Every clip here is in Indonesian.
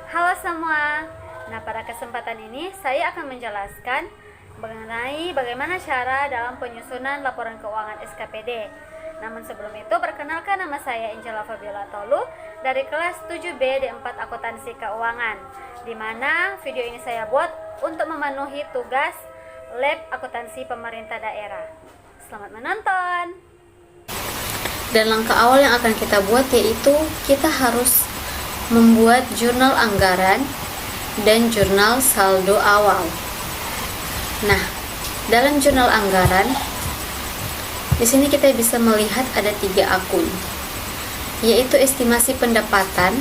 Halo semua. Nah, pada kesempatan ini saya akan menjelaskan mengenai bagaimana cara dalam penyusunan laporan keuangan SKPD. Namun sebelum itu, perkenalkan, nama saya Angela Fabiola Tolu dari kelas 7B D4 Akuntansi Keuangan, di mana video ini saya buat untuk memenuhi tugas lab akuntansi pemerintah daerah. Selamat menonton. Dan langkah awal yang akan kita buat yaitu kita harus membuat jurnal anggaran dan jurnal saldo awal. Nah, dalam jurnal anggaran di sini kita bisa melihat ada 3 akun, yaitu estimasi pendapatan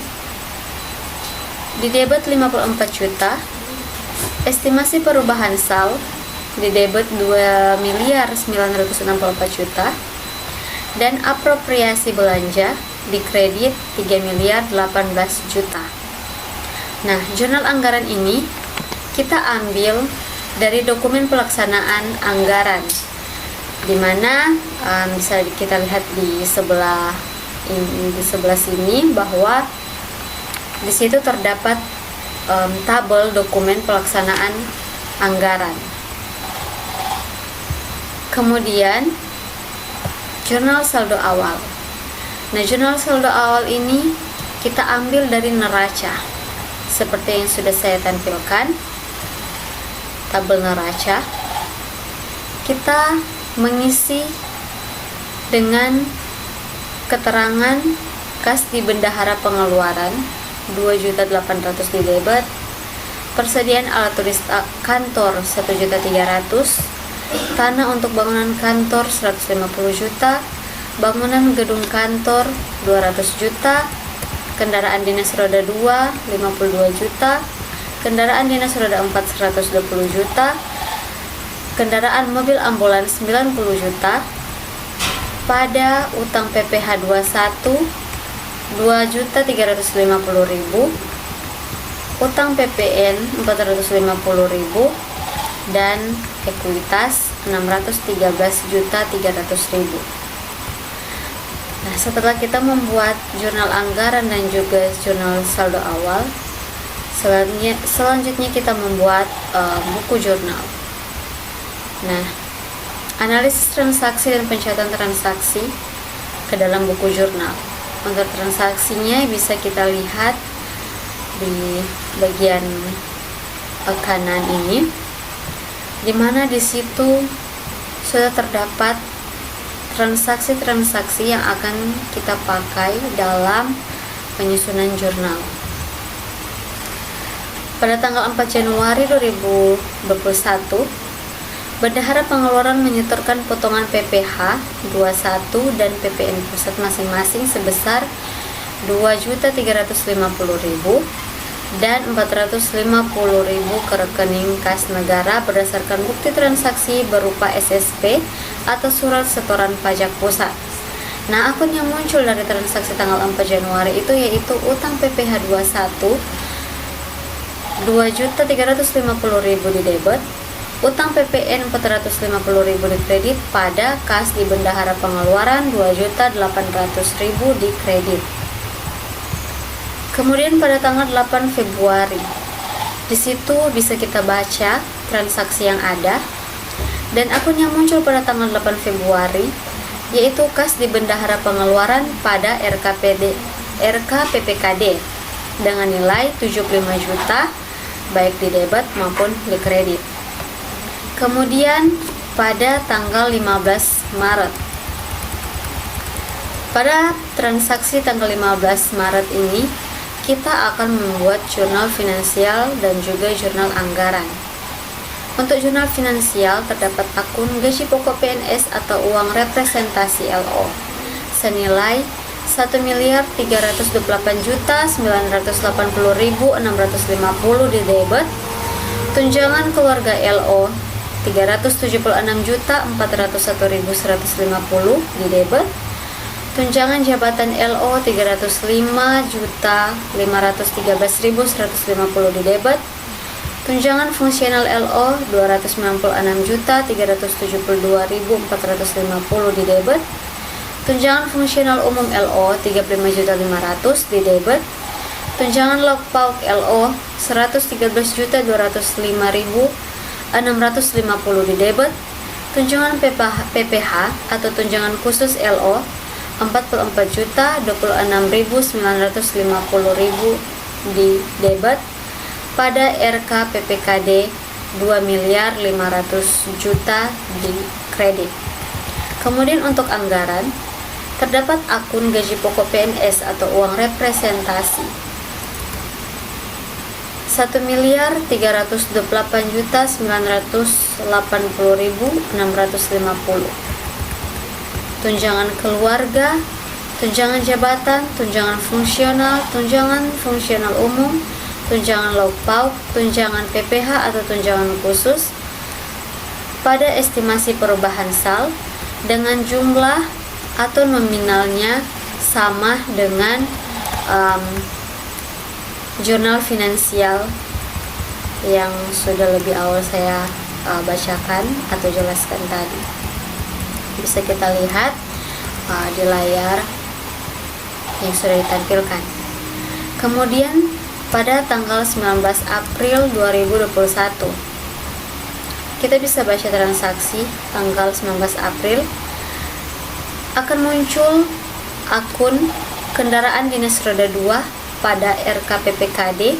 di debit 54 juta, estimasi perubahan sal di debit 2.964 juta, dan apropriasi belanja di kredit 3.018 juta. Nah, jurnal anggaran ini kita ambil dari dokumen pelaksanaan anggaran, di mana bisa kita lihat di sebelah sini bahwa di situ terdapat tabel dokumen pelaksanaan anggaran. Kemudian jurnal saldo awal. Nah, jurnal saldo awal ini kita ambil dari neraca, seperti yang sudah saya tampilkan, tabel neraca. Kita mengisi dengan keterangan kas di bendahara pengeluaran 2.800.000 di debit, persediaan alat tulis kantor 1.300.000, tanah untuk bangunan kantor 150 juta, bangunan gedung kantor 200 juta, kendaraan dinas roda 2 52 juta, kendaraan dinas roda 4 120 juta, kendaraan mobil ambulans 90 juta, pada utang PPh 21 2.350.000, utang PPN 450.000, dan ekuitas 613.300.000. Nah, setelah kita membuat jurnal anggaran dan juga jurnal saldo awal, selanjutnya kita membuat buku jurnal. Nah, analisis transaksi dan pencatatan transaksi ke dalam buku jurnal. Untuk transaksinya bisa kita lihat di bagian kanan ini, di mana di situ sudah terdapat transaksi-transaksi yang akan kita pakai dalam penyusunan jurnal. Pada tanggal 4 Januari 2021, bendahara pengeluaran menyetorkan potongan PPh 21 dan PPN pusat masing-masing sebesar 2.350.000 dan 450.000 ke rekening kas negara berdasarkan bukti transaksi berupa SSP atau surat setoran pajak pusat. Nah, akun yang muncul dari transaksi tanggal 4 Januari itu yaitu utang PPh 21 2.350.000 di debit, utang PPN 450.000 di kredit pada kas di bendahara pengeluaran 2.800.000 di kredit. Kemudian pada tanggal 8 Februari, di situ bisa kita baca transaksi yang ada, dan akun yang muncul pada tanggal 8 Februari yaitu kas di bendahara pengeluaran pada RKPPKD dengan nilai 75 juta baik di debit maupun di kredit. Kemudian pada tanggal 15 Maret, pada transaksi tanggal 15 Maret ini kita akan membuat jurnal finansial dan juga jurnal anggaran. Untuk jurnal finansial terdapat akun gaji pokok PNS atau uang representasi LO senilai 1.328.980.650 di debit, tunjangan keluarga LO 370.6.401.150 di debit, tunjangan jabatan LO 305.513.150 di debit, tunjangan fungsional LO 296.372.450 di debit, tunjangan fungsional umum LO 35.500 di debit, Tunjangan lauk pauk LO 113.205.650 di debit. Tunjangan PPH atau tunjangan khusus LO 44.026.950.000 di debit pada RK PPKD 2.500.000.000 di kredit. Kemudian untuk anggaran, terdapat akun gaji pokok PNS atau uang representasi 1.328.980.650. Tunjangan keluarga, tunjangan jabatan, tunjangan fungsional umum, tunjangan lauk pauk, tunjangan PPH atau tunjangan khusus pada estimasi perubahan SAL dengan jumlah atau nominalnya sama dengan jurnal finansial yang sudah lebih awal saya bacakan atau jelaskan tadi. Bisa kita lihat di layar yang sudah ditampilkan. Kemudian pada tanggal 19 April 2021 kita bisa baca transaksi tanggal 19 April akan muncul akun kendaraan dinas roda 2 pada RKPPKD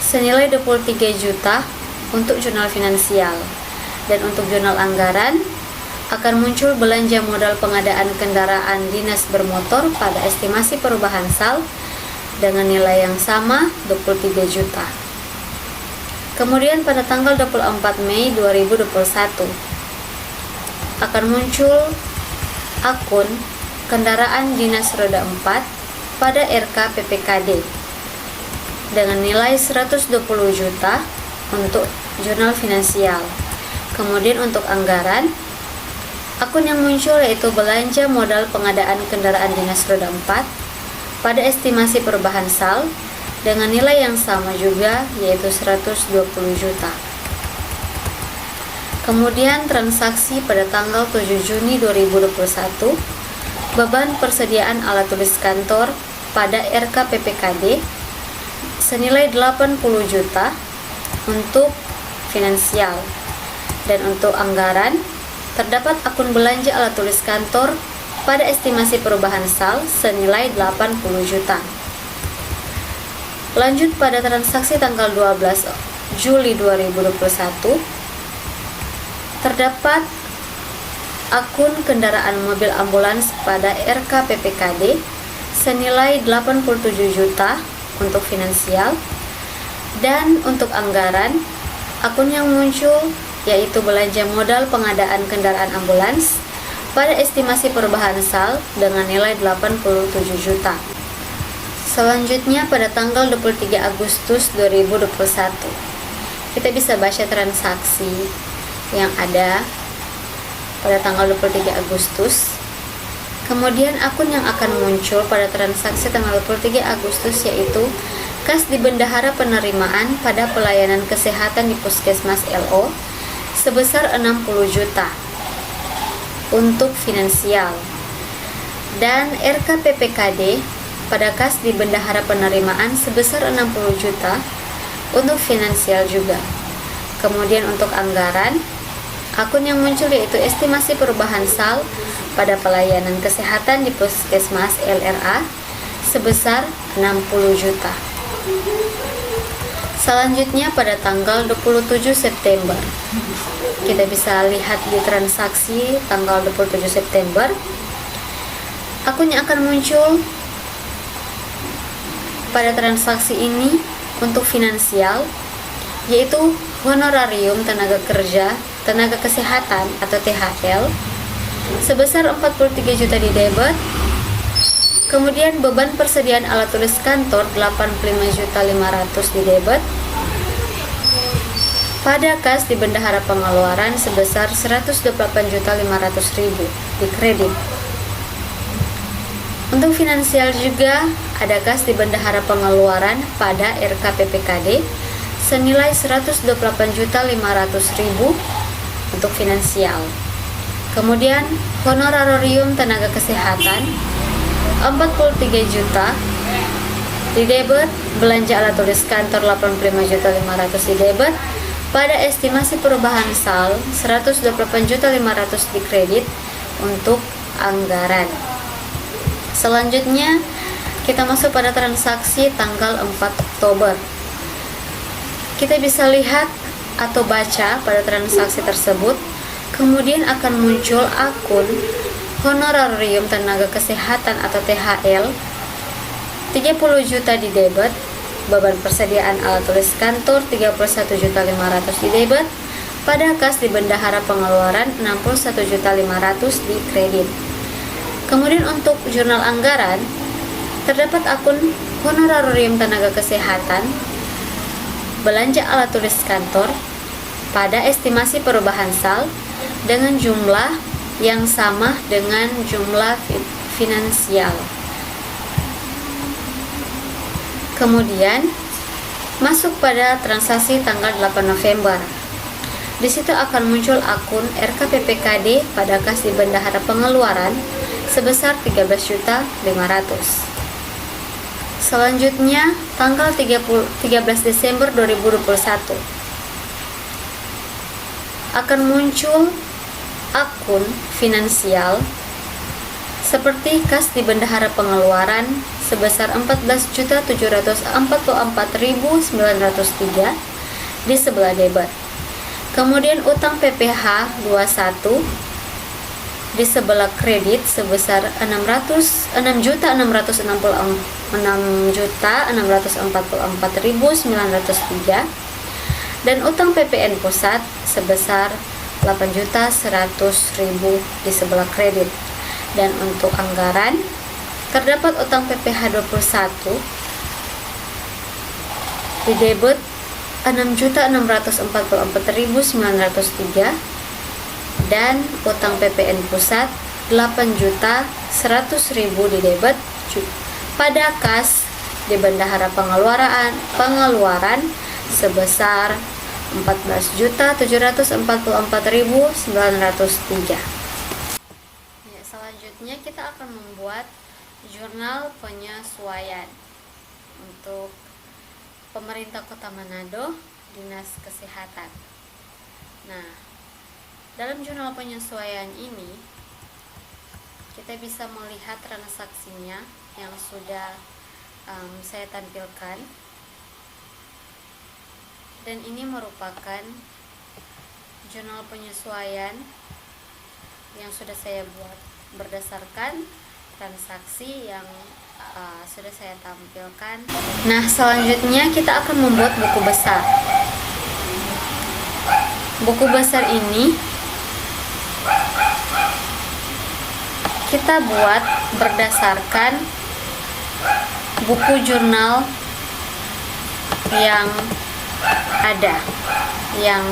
senilai 23 juta untuk jurnal finansial, dan untuk jurnal anggaran akan muncul belanja modal pengadaan kendaraan dinas bermotor pada estimasi perubahan SAL dengan nilai yang sama 23 juta. Kemudian pada tanggal 24 Mei 2021 akan muncul akun kendaraan dinas roda 4 pada RK PPKD dengan nilai 120 juta untuk jurnal finansial. Kemudian untuk anggaran, akun yang muncul yaitu belanja modal pengadaan kendaraan dinas roda 4 pada estimasi perubahan SAL dengan nilai yang sama juga yaitu 120 juta. Kemudian transaksi pada tanggal 7 Juni 2021, beban persediaan alat tulis kantor pada RK PPKD senilai 80 juta untuk finansial, dan untuk anggaran terdapat akun belanja alat tulis kantor pada estimasi perubahan SAL senilai 80 juta. Lanjut pada transaksi tanggal 12 Juli 2021, terdapat akun kendaraan mobil ambulans pada RK PPKD senilai 87 juta untuk finansial, dan untuk anggaran akun yang muncul yaitu belanja modal pengadaan kendaraan ambulans pada estimasi perubahan SAL dengan nilai 87 juta. Selanjutnya pada tanggal 23 Agustus 2021 kita bisa baca transaksi yang ada pada tanggal 23 Agustus. Kemudian akun yang akan muncul pada transaksi tanggal 23 Agustus yaitu kas di bendahara penerimaan pada pelayanan kesehatan di Puskesmas LO sebesar 60 juta untuk finansial, dan RK PPKD pada kas di bendahara penerimaan sebesar 60 juta untuk finansial juga. Kemudian untuk anggaran, akun yang muncul yaitu estimasi perubahan SAL pada pelayanan kesehatan di Puskesmas LRA sebesar 60 juta. Selanjutnya pada tanggal 27 September kita bisa lihat di transaksi tanggal 27 September akun yang akan muncul pada transaksi ini untuk finansial yaitu honorarium tenaga kerja, tenaga kesehatan atau THL sebesar 43 juta di debit. Kemudian beban persediaan alat tulis kantor 85.500.000 di debit pada kas di bendahara pengeluaran sebesar 128.500.000 di kredit. Untuk finansial juga ada kas di bendahara pengeluaran pada RK PPKD senilai 128.500.000 untuk finansial. Kemudian honorarium tenaga kesehatan 43 juta di debit, belanja alat tulis kantor 85.500.000 di debit, pada estimasi perubahan sal 128.500.000 di kredit untuk anggaran. Selanjutnya kita masuk pada transaksi tanggal 4 Oktober. Kita bisa lihat atau baca pada transaksi tersebut, kemudian akan muncul akun honorarium tenaga kesehatan atau THL 30 juta di debit, beban persediaan alat tulis kantor 31.500.000 di debit, pada kas di bendahara pengeluaran 61.500.000 di kredit. Kemudian untuk jurnal anggaran terdapat akun honorarium tenaga kesehatan, belanja alat tulis kantor pada estimasi perubahan sal dengan jumlah yang sama dengan jumlah finansial. Kemudian masuk pada transaksi tanggal 8 November. Di situ akan muncul akun RKPPKD pada kas di bendahara pengeluaran sebesar 13.500.000. Selanjutnya tanggal 13 Desember 2021 akan muncul akun finansial seperti kas di bendahara pengeluaran sebesar 14.744.903 di sebelah debit. Kemudian utang PPh 21 di sebelah kredit sebesar 6.644.903 dan utang PPN pusat sebesar 8.100.000 di sebelah kredit. Dan untuk anggaran terdapat utang PPh 21 di debit 6.644.903 dan utang PPN pusat 8.100.000 di debit pada kas di bendahara pengeluaran sebesar 14.744.903. Ya, selanjutnya kita akan membuat jurnal penyesuaian untuk pemerintah Kota Manado, Dinas Kesehatan. Nah, dalam jurnal penyesuaian ini kita bisa melihat transaksinya yang sudah saya tampilkan, dan ini merupakan jurnal penyesuaian yang sudah saya buat berdasarkan transaksi yang sudah saya tampilkan. Nah, selanjutnya kita akan membuat buku besar. Buku besar ini kita buat berdasarkan buku jurnal yang ada, yang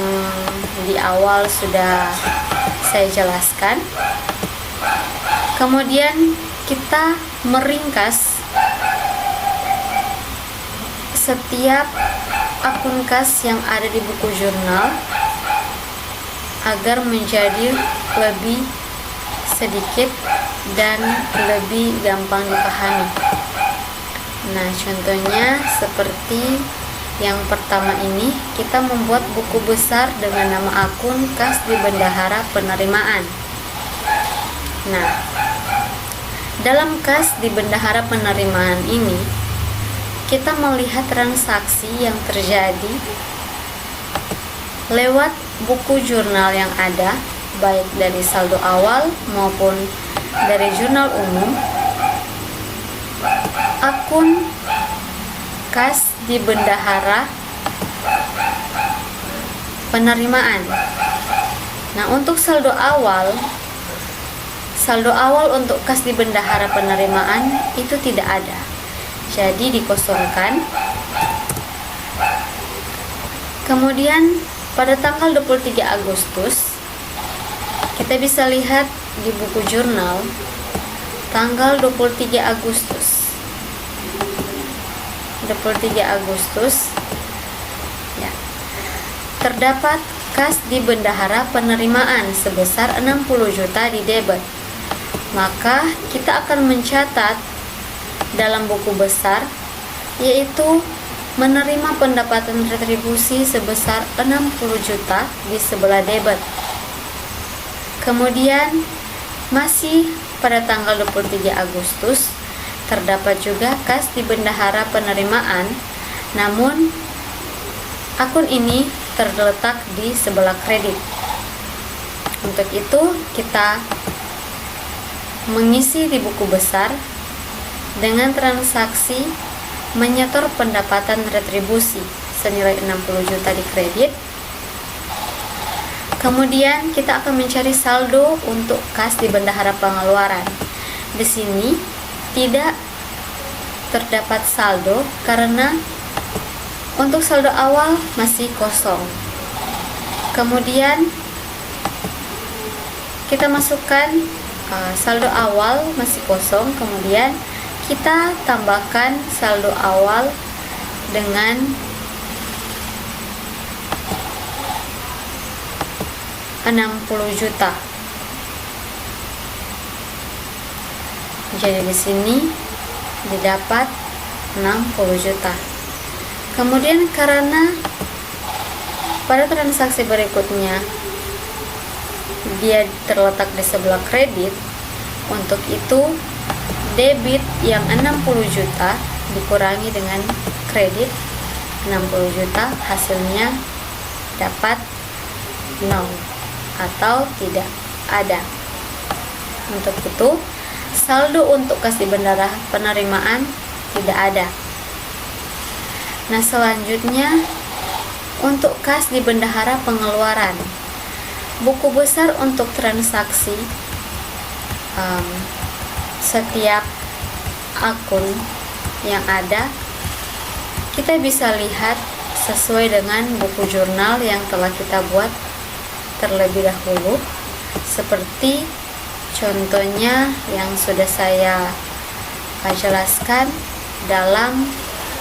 di awal sudah saya jelaskan. Kemudian kita meringkas setiap akun kas yang ada di buku jurnal agar menjadi lebih sedikit dan lebih gampang dipahami. Nah, contohnya seperti yang pertama ini, kita membuat buku besar dengan nama akun kas di bendahara penerimaan. Nah, dalam kas di bendahara penerimaan ini, kita melihat transaksi yang terjadi lewat buku jurnal yang ada, baik dari saldo awal maupun dari jurnal umum. Akun kas di bendahara penerimaan. Nah, untuk saldo awal untuk kas di bendahara penerimaan itu tidak ada, jadi dikosongkan. Kemudian pada tanggal 23 Agustus kita bisa lihat di buku jurnal tanggal 23 Agustus ya, terdapat kas di bendahara penerimaan sebesar 60 juta di debit. Maka kita akan mencatat dalam buku besar yaitu menerima pendapatan retribusi sebesar 60 juta di sebelah debit. Kemudian masih pada tanggal 23 Agustus terdapat juga kas di bendahara penerimaan, namun akun ini terletak di sebelah kredit. Untuk itu kita mengisi di buku besar dengan transaksi menyetor pendapatan retribusi senilai 60 juta di kredit. Kemudian kita akan mencari saldo untuk kas di bendahara pengeluaran. Di sini tidak terdapat saldo karena untuk saldo awal masih kosong. Kemudian kita masukkan saldo awal masih kosong, kemudian kita tambahkan saldo awal dengan 60 juta. Jadi di sini didapat 60 juta. Kemudian karena pada transaksi berikutnya dia terletak di sebelah kredit, untuk itu debit yang 60 juta dikurangi dengan kredit 60 juta, hasilnya dapat 0 atau tidak ada. Untuk itu saldo untuk kas di bendahara penerimaan tidak ada. Nah, selanjutnya untuk kas di bendahara pengeluaran, buku besar untuk transaksi setiap akun yang ada kita bisa lihat sesuai dengan buku jurnal yang telah kita buat terlebih dahulu, seperti contohnya yang sudah saya jelaskan dalam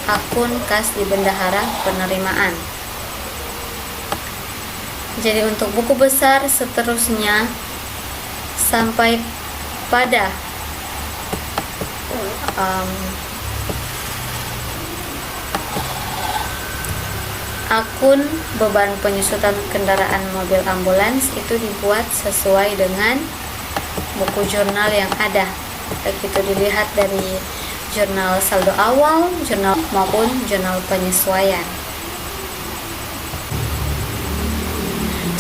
akun kas di bendahara penerimaan. Jadi untuk buku besar seterusnya sampai pada akun beban penyusutan kendaraan mobil ambulans itu dibuat sesuai dengan buku jurnal yang ada, baik itu dilihat dari jurnal saldo awal, jurnal maupun jurnal penyesuaian.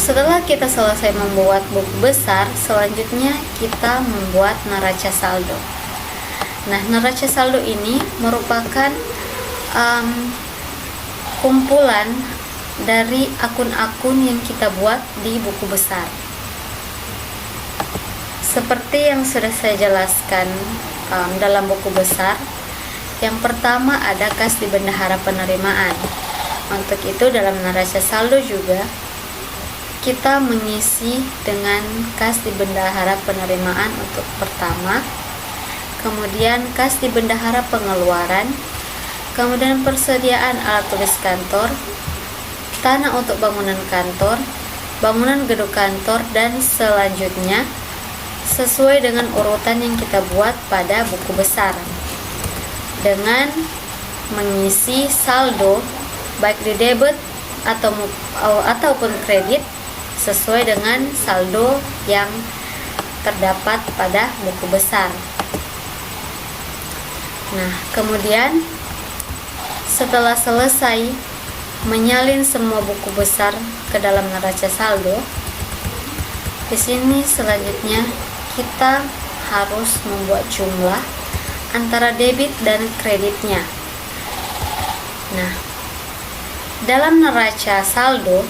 Setelah kita selesai membuat buku besar, selanjutnya kita membuat neraca saldo. Nah, neraca saldo ini merupakan kumpulan dari akun-akun yang kita buat di buku besar. Seperti yang sudah saya jelaskan dalam buku besar, yang pertama ada kas di bendahara penerimaan. Untuk itu dalam neraca saldo juga kita mengisi dengan kas di bendahara penerimaan untuk pertama, kemudian kas di bendahara pengeluaran, kemudian persediaan alat tulis kantor, tanah untuk bangunan kantor, bangunan gedung kantor, dan selanjutnya sesuai dengan urutan yang kita buat pada buku besar dengan mengisi saldo baik di debit ataupun kredit sesuai dengan saldo yang terdapat pada buku besar. Nah, kemudian setelah selesai menyalin semua buku besar ke dalam neraca saldo, di sini selanjutnya kita harus membuat jumlah antara debit dan kreditnya. Nah, dalam neraca saldo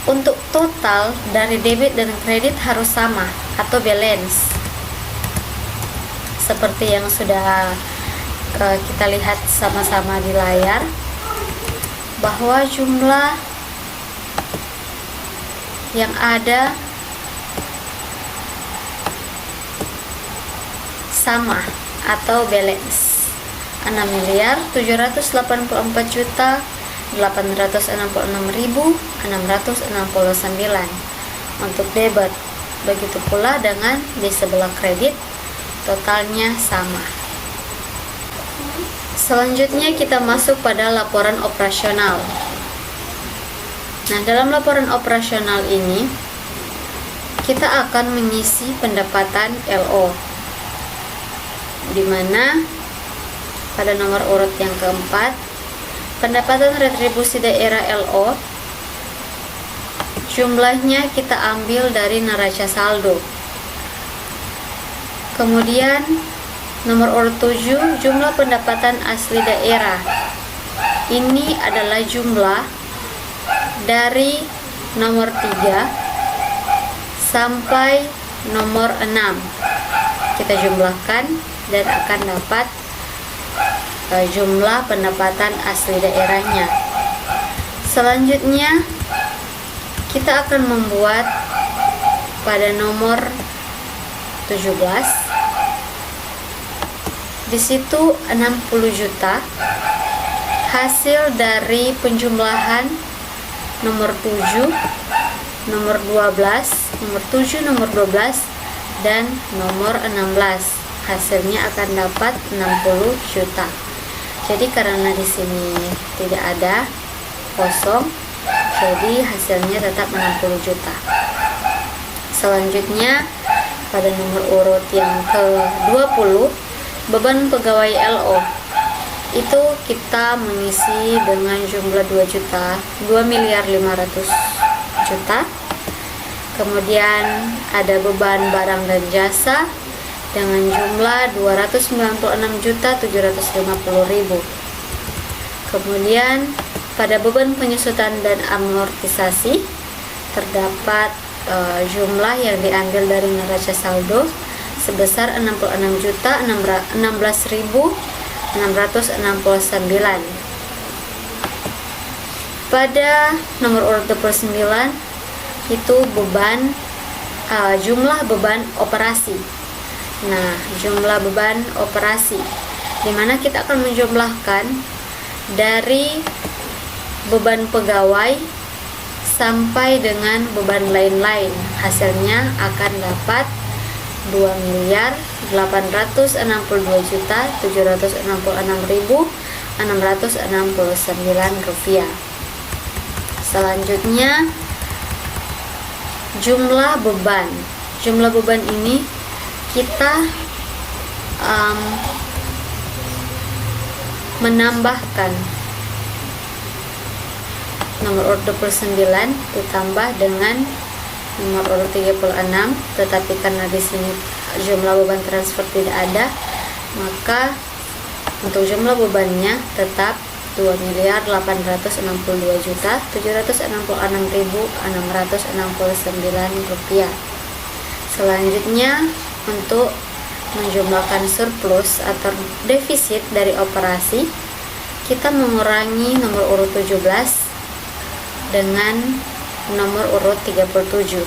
untuk total dari debit dan kredit harus sama atau balance. Seperti yang sudah kita lihat sama-sama di layar, bahwa jumlah yang ada sama atau balance. 6.784.866.669 untuk debit. Begitu pula dengan di sebelah kredit, totalnya sama. Selanjutnya kita masuk pada laporan operasional. Nah, dalam laporan operasional ini kita akan mengisi pendapatan LO, di mana pada nomor urut yang keempat, pendapatan retribusi daerah LO, jumlahnya kita ambil dari neraca saldo. Kemudian nomor urut 7, jumlah pendapatan asli daerah. Ini adalah jumlah dari nomor 3 sampai nomor 6. Kita jumlahkan dan akan dapat jumlah pendapatan asli daerahnya. Selanjutnya kita akan membuat pada nomor 17. Di situ 60 juta hasil dari penjumlahan nomor 7, nomor 12, nomor 7, nomor 12 dan nomor 16. Hasilnya akan dapat 60 juta. Jadi karena di sini tidak ada kosong, jadi hasilnya tetap 60 juta. Selanjutnya pada nomor urut yang ke-20, beban pegawai LO, itu kita mengisi dengan jumlah 2 miliar 500 juta. Kemudian ada beban barang dan jasa dengan jumlah 296.750.000. Kemudian pada beban penyusutan dan amortisasi terdapat jumlah yang diambil dari neraca saldo sebesar 66.016.669. Pada nomor urut 29 itu jumlah beban operasi. Nah, jumlah beban operasi di mana kita akan menjumlahkan dari beban pegawai sampai dengan beban lain-lain. Hasilnya akan dapat 2.862.766.669 rupiah. Selanjutnya jumlah beban. Jumlah beban ini kita menambahkan nomor urut 29 ditambah dengan nomor urut 36, tetapi karena di sini jumlah beban transfer tidak ada, maka untuk jumlah bebannya tetap 2.862.766.669 rupiah. Selanjutnya untuk menjumlahkan surplus atau defisit dari operasi, kita mengurangi nomor urut 17 dengan nomor urut 37.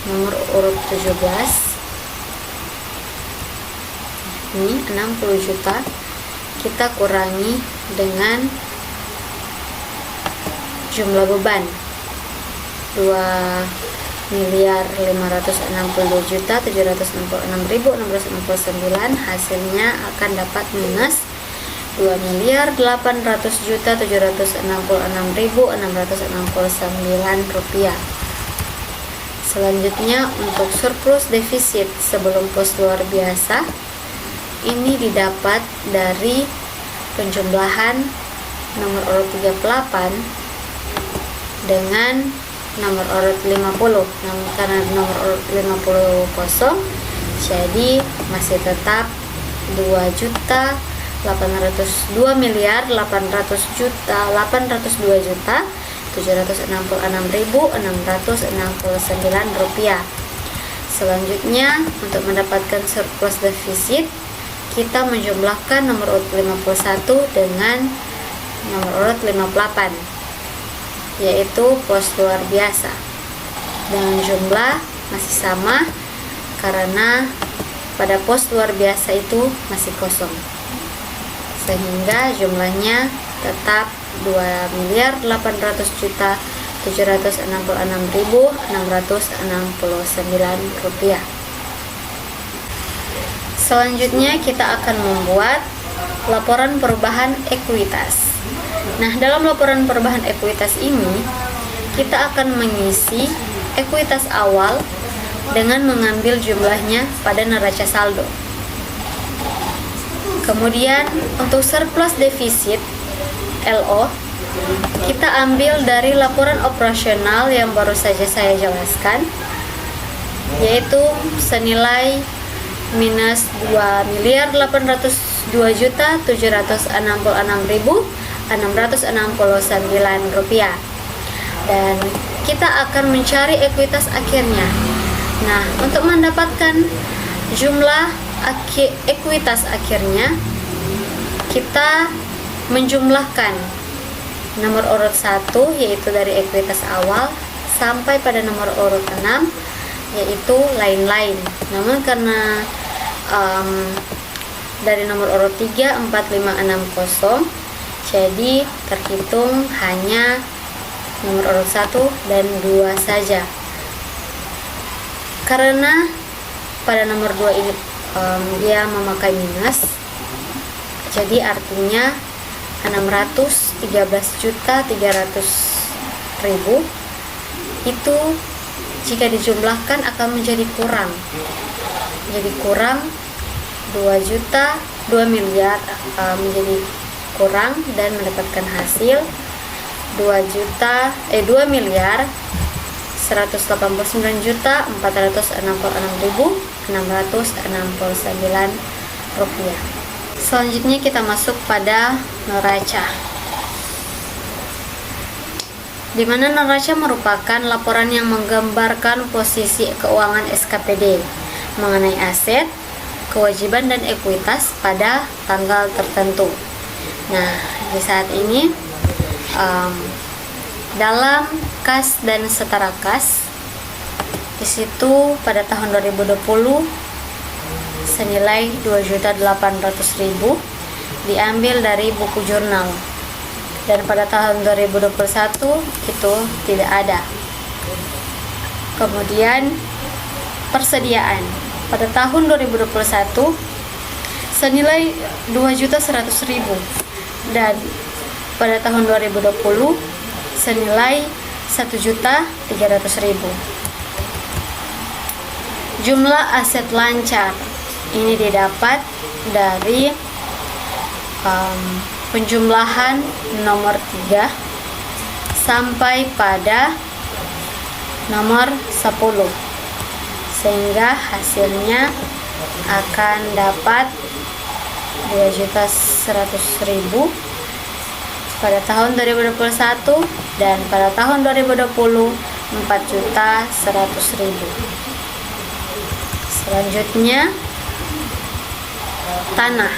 Nomor urut 17 ini 60 juta, kita kurangi dengan jumlah beban 2.562.766.669. hasilnya akan dapat minus 2.800.766.669 rupiah. Selanjutnya untuk surplus defisit sebelum pos luar biasa, ini didapat dari penjumlahan nomor urut 38 dengan nomor urut 50. Karena nomor urut 50 kosong, jadi masih tetap 2.802.802.766.669 rupiah. Selanjutnya untuk mendapatkan surplus defisit, kita menjumlahkan nomor urut 51 dengan nomor urut 58, yaitu pos luar biasa, dengan jumlah masih sama karena pada pos luar biasa itu masih kosong, sehingga jumlahnya tetap 2.800.766.669 rupiah. Selanjutnya kita akan membuat laporan perubahan ekuitas. Nah, dalam laporan perubahan ekuitas ini kita akan mengisi ekuitas awal dengan mengambil jumlahnya pada neraca saldo. Kemudian untuk surplus defisit LO, kita ambil dari laporan operasional yang baru saja saya jelaskan, yaitu senilai minus 2.202.766.669 rupiah. Dan kita akan mencari ekuitas akhirnya. Nah, untuk mendapatkan jumlah ekuitas akhirnya, kita menjumlahkan nomor urut 1, yaitu dari ekuitas awal, sampai pada nomor urut 6, yaitu lain-lain. Namun karena dari nomor urut 3, 4, 5, 6 kosong, jadi terhitung hanya nomor urut 1 dan 2 saja. Karena pada nomor 2 ini dia memakai minus, jadi artinya 613.300.000 itu jika dijumlahkan akan menjadi kurang. Jadi kurang 2 miliar menjadi kurang dan mendapatkan hasil 2.469.466.669 rupiah. Selanjutnya kita masuk pada neraca, di mana neraca merupakan laporan yang menggambarkan posisi keuangan SKPD mengenai aset, kewajiban dan ekuitas pada tanggal tertentu. Nah, di saat ini dalam kas dan setara kas, di situ pada tahun 2020 senilai 2.800.000 diambil dari buku jurnal, dan pada tahun 2021 itu tidak ada. Kemudian persediaan pada tahun 2021 senilai 2.100.000 dan pada tahun 2020 senilai 1.300.000. Jumlah aset lancar ini didapat dari penjumlahan nomor 3 sampai pada nomor 10, sehingga hasilnya akan dapat 2.100.000 pada tahun 2021 dan pada tahun 2020 4.100.000. Selanjutnya tanah.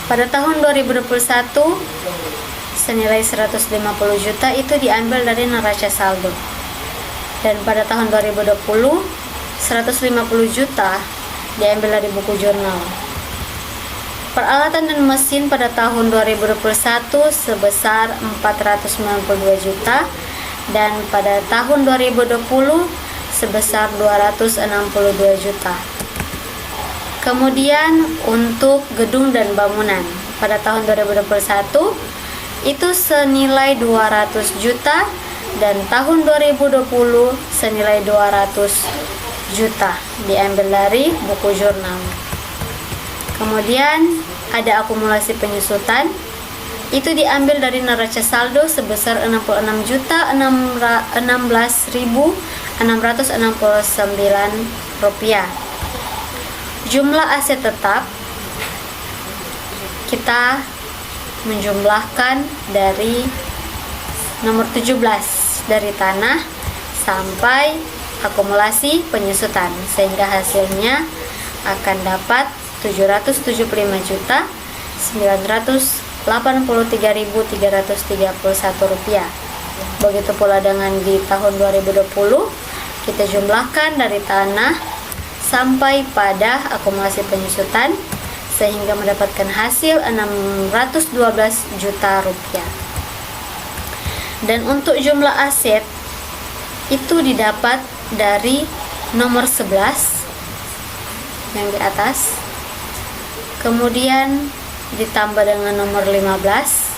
Pada tahun 2021 senilai 150 juta itu diambil dari neraca saldo. Dan pada tahun 2020 150 juta diambil dari buku jurnal. Peralatan dan mesin pada tahun 2021 sebesar 492 juta dan pada tahun 2020 sebesar 262 juta. Kemudian untuk gedung dan bangunan pada tahun 2021 itu senilai 200 juta dan tahun 2020 senilai 200 juta diambil dari buku jurnal. Kemudian ada akumulasi penyusutan, itu diambil dari neraca saldo sebesar 66.016.669 rupiah. Jumlah aset tetap kita menjumlahkan dari nomor 17 dari tanah sampai akumulasi penyusutan, sehingga hasilnya akan dapat 779.983.331 rupiah. Begitu pula dengan di tahun 2020 kita jumlahkan dari tanah sampai pada akumulasi penyusutan, sehingga mendapatkan hasil 612 juta rupiah. Dan untuk jumlah aset itu didapat dari nomor 11 yang di atas, kemudian ditambah dengan nomor 15,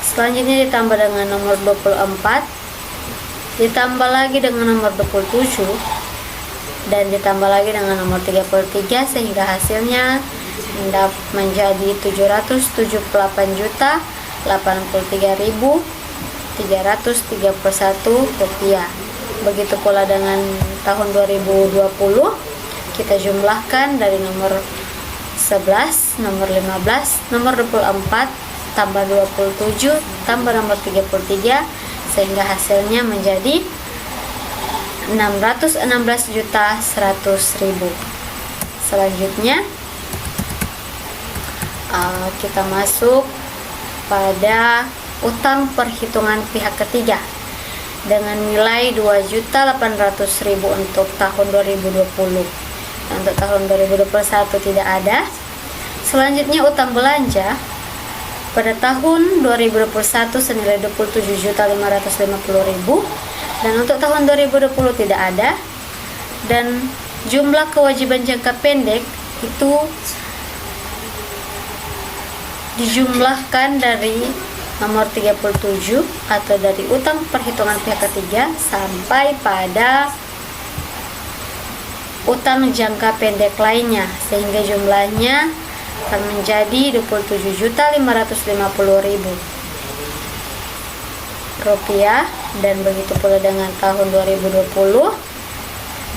selanjutnya ditambah dengan nomor 24, ditambah lagi dengan nomor 27, dan ditambah lagi dengan nomor 33, sehingga hasilnya menjadi 778.083.331 rupiah. Begitu pula dengan tahun 2020, kita jumlahkan dari nomor 11, nomor 15, nomor 24, tambah 27, tambah nomor 33, sehingga hasilnya menjadi 616.100.000. Selanjutnya kita masuk pada utang perhitungan pihak ketiga dengan nilai 2.800.000 untuk tahun 2020. Untuk tahun 2021 tidak ada. Selanjutnya utang belanja pada tahun 2021 senilai 27.550.000, dan untuk tahun 2020 tidak ada. Dan jumlah kewajiban jangka pendek itu dijumlahkan dari nomor 37 atau dari utang perhitungan pihak ketiga sampai pada utang jangka pendek lainnya, sehingga jumlahnya akan menjadi 27.550.000 rupiah. Dan begitu pula dengan tahun 2020,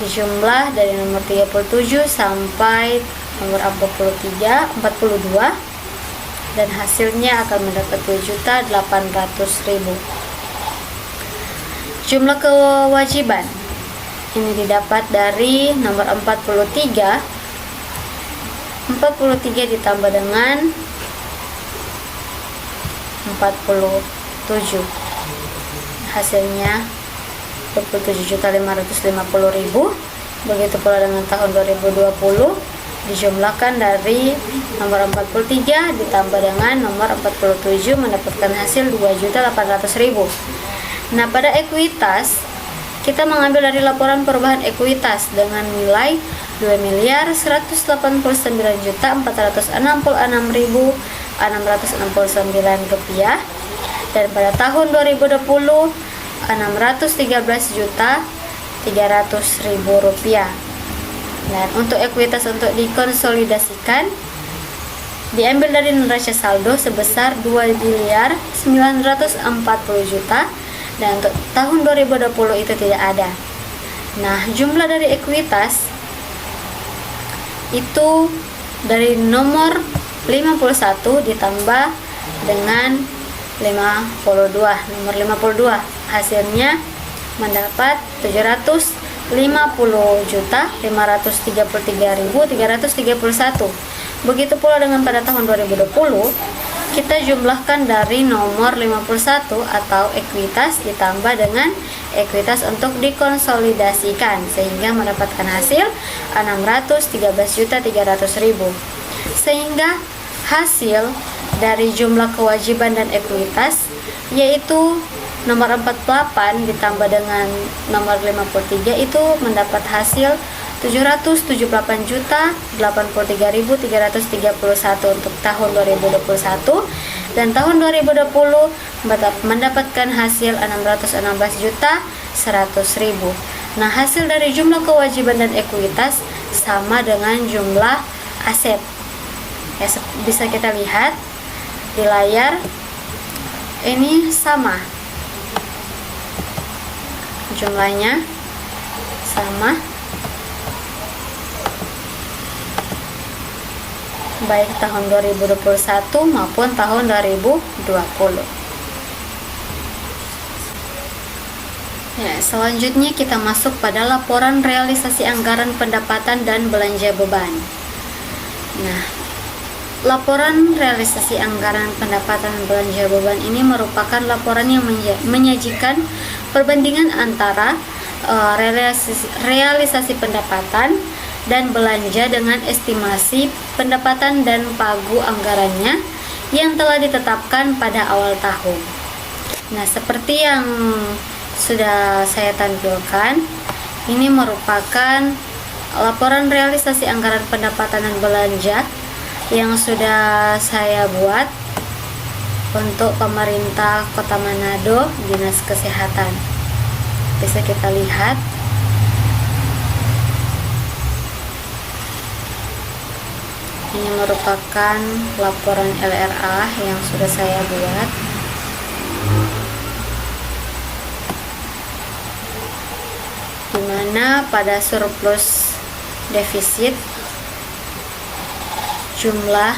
dijumlah dari nomor 37 sampai nomor 42, dan hasilnya akan mendapat 2.800.000. Jumlah kewajiban ini didapat dari nomor 43 ditambah dengan 47, hasilnya 27.550.000. Begitu pula dengan tahun 2020, dijumlahkan dari nomor 43 ditambah dengan nomor 47 mendapatkan hasil 2.800.000. Nah, pada ekuitas kita mengambil dari laporan perubahan ekuitas dengan nilai 2.194.466.669 rupiah, dan pada tahun 2020 613.300.000 rupiah. Dan untuk ekuitas untuk dikonsolidasikan diambil dari neraca saldo sebesar 2.940.000.000, dan untuk tahun 2020 itu tidak ada. Nah, jumlah dari ekuitas itu dari nomor 51 ditambah dengan 52, nomor 52, hasilnya mendapat 750.533.331. Begitu pula dengan pada tahun 2020, kita jumlahkan dari nomor 51 atau ekuitas ditambah dengan ekuitas untuk dikonsolidasikan, sehingga mendapatkan hasil 613.300.000. Sehingga hasil dari jumlah kewajiban dan ekuitas yaitu nomor 48 ditambah dengan nomor 53 itu mendapat hasil 778.083.331 untuk tahun 2021, dan tahun 2020 mendapatkan hasil 616.100.000. Nah, hasil dari jumlah kewajiban dan ekuitas sama dengan jumlah aset. Ya, bisa kita lihat di layar ini sama, jumlahnya sama, baik tahun 2021 maupun tahun 2020. Ya, selanjutnya kita masuk pada laporan realisasi anggaran pendapatan dan belanja beban. Nah, laporan realisasi anggaran pendapatan dan belanja beban ini merupakan laporan yang menyajikan perbandingan antara realisasi pendapatan dan belanja dengan estimasi pendapatan dan pagu anggarannya yang telah ditetapkan pada awal tahun. Nah, seperti yang sudah saya tampilkan, ini merupakan laporan realisasi anggaran pendapatan dan belanja yang sudah saya buat untuk pemerintah Kota Manado, Dinas Kesehatan. Bisa kita lihat. Ini merupakan laporan LRA yang sudah saya buat. Di mana pada surplus defisit jumlah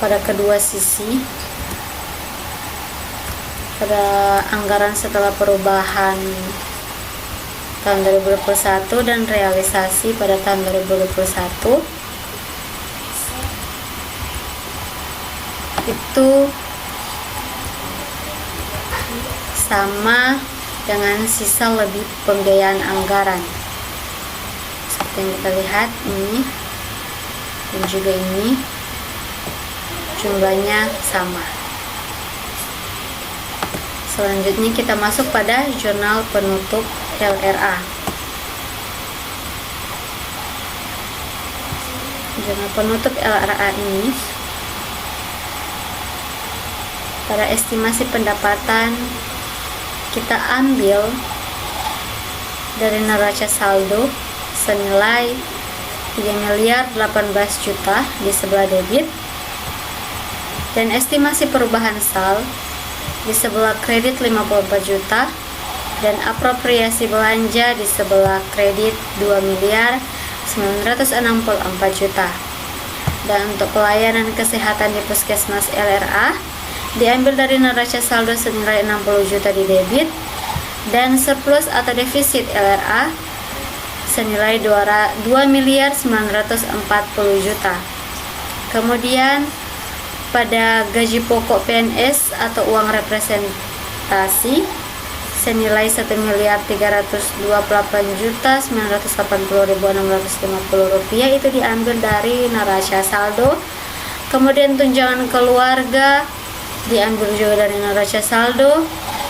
pada kedua sisi, pada anggaran setelah perubahan tahun 2021 dan realisasi pada tahun 2021 itu sama dengan sisa lebih pembiayaan anggaran. Seperti yang kita lihat ini dan juga ini jumlahnya sama. Selanjutnya kita masuk pada jurnal penutup LRA. Jurnal penutup LRA ini pada estimasi pendapatan kita ambil dari neraca saldo senilai 3.018 juta di sebelah debit dan estimasi perubahan sal di sebelah kredit 54 juta dan apropriasi belanja di sebelah kredit 2.964 juta. Dan untuk pelayanan kesehatan di Puskesmas LRA diambil dari neraca saldo senilai 60 juta di debit dan surplus atau defisit LRA senilai 2.940 juta. Kemudian pada gaji pokok PNS atau uang representasi senilai 1.328.980.650 rupiah itu diambil dari neraca saldo. Kemudian tunjangan keluarga diambil juga dari neraca saldo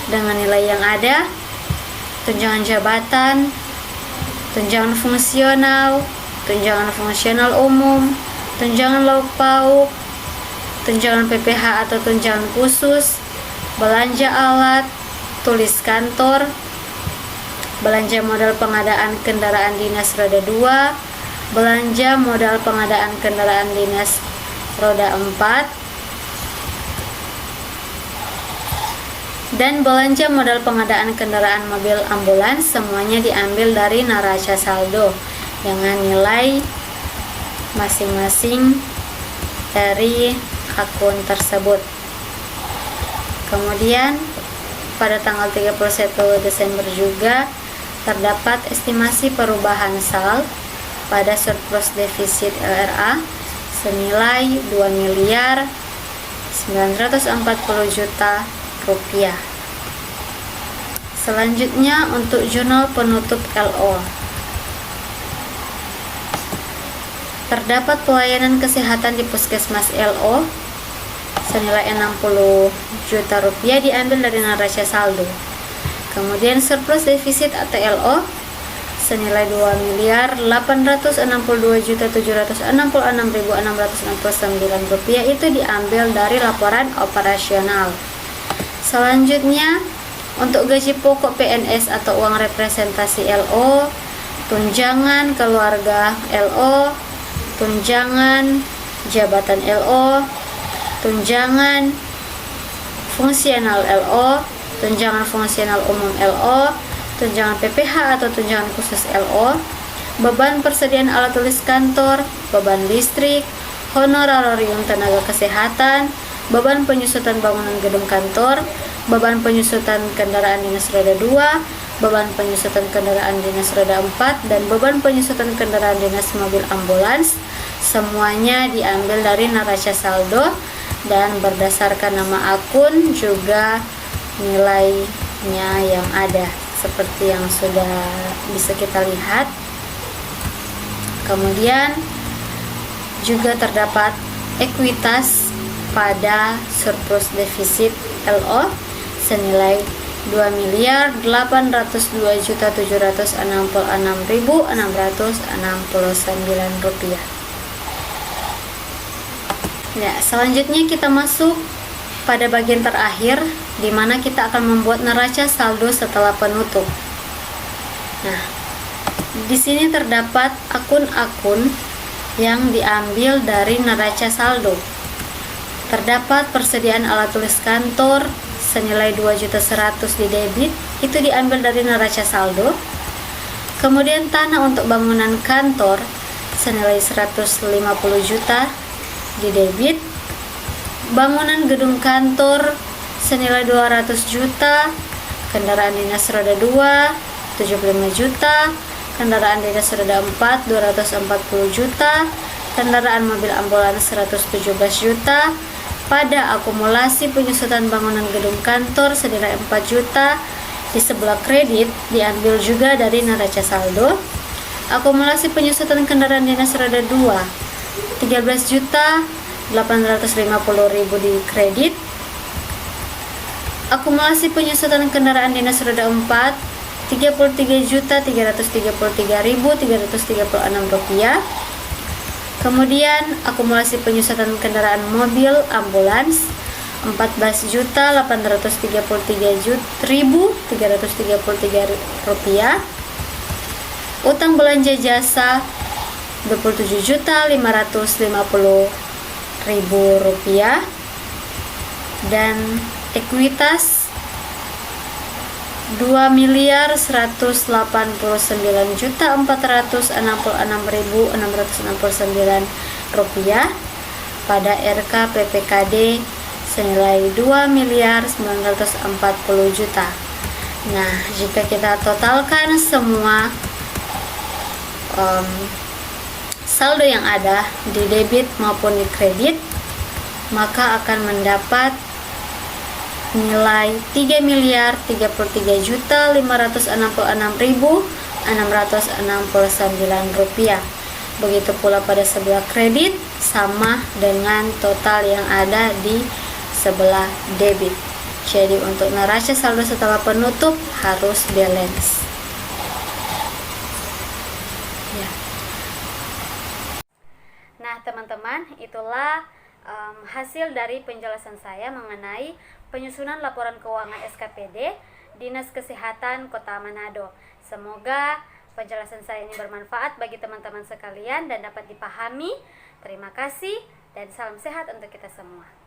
dengan nilai yang ada. Tunjangan jabatan, tunjangan fungsional umum, tunjangan lauk pauk, tunjangan PPH atau tunjangan khusus, belanja alat, tulis kantor, belanja modal pengadaan kendaraan dinas roda 2, belanja modal pengadaan kendaraan dinas roda 4, dan belanja modal pengadaan kendaraan mobil ambulans semuanya diambil dari neraca saldo dengan nilai masing-masing dari akun tersebut. Kemudian pada tanggal 31 Desember juga terdapat estimasi perubahan sal pada surplus defisit LRA senilai 2.940 juta rupiah. Selanjutnya untuk jurnal penutup LO. Terdapat pelayanan kesehatan di Puskesmas LO senilai 60 juta rupiah diambil dari neraca saldo. Kemudian surplus defisit atau LO senilai 2.862.766.669 rupiah itu diambil dari laporan operasional. Selanjutnya untuk gaji pokok PNS atau uang representasi LO, tunjangan keluarga LO, tunjangan jabatan LO, tunjangan fungsional LO, tunjangan fungsional umum LO, tunjangan PPH atau tunjangan khusus LO, beban persediaan alat tulis kantor, beban listrik, honorarium tenaga kesehatan, beban penyusutan bangunan gedung kantor, beban penyusutan kendaraan dinas roda 2, beban penyusutan kendaraan dinas roda 4, dan beban penyusutan kendaraan dinas mobil ambulans semuanya diambil dari neraca saldo dan berdasarkan nama akun juga nilainya yang ada seperti yang sudah bisa kita lihat. Kemudian juga terdapat ekuitas pada surplus defisit LO senilai Rp2.276.669.669. Ya, selanjutnya kita masuk pada bagian terakhir di mana kita akan membuat neraca saldo setelah penutup. Nah, di sini terdapat akun-akun yang diambil dari neraca saldo. Terdapat persediaan alat tulis kantor senilai 2.100.000 di debit, itu diambil dari neraca saldo. Kemudian tanah untuk bangunan kantor senilai 150 juta di debit. Bangunan gedung kantor senilai 200 juta. Kendaraan dinas roda 2 75 juta. Kendaraan dinas roda 4 240 juta. Kendaraan mobil ambulans 117 juta. Pada akumulasi penyusutan bangunan gedung kantor senilai 4 juta, di sebelah kredit diambil juga dari neraca saldo. Akumulasi penyusutan kendaraan dinas roda 2 13.850.000 di kredit. Akumulasi penyusutan kendaraan dinas roda 4 33.333.336 rupiah. Kemudian akumulasi penyusutan kendaraan mobil ambulans 14.833.333 rupiah. Utang belanja jasa 27.550.000 rupiah. Dan ekuitas 2.189.466.669 rupiah pada RKPPKD senilai 2.940 juta. Nah, jika kita totalkan semua saldo yang ada di debit maupun di kredit, maka akan mendapat nilai 3.346.669 rupiah. Begitu pula pada sebelah kredit sama dengan total yang ada di sebelah debit. Jadi untuk neraca saldo setelah penutup harus balance. Ya. Nah, teman-teman, itulah hasil dari penjelasan saya mengenai penyusunan laporan keuangan SKPD Dinas Kesehatan Kota Manado. Semoga penjelasan saya ini bermanfaat bagi teman-teman sekalian dan dapat dipahami. Terima kasih dan salam sehat untuk kita semua.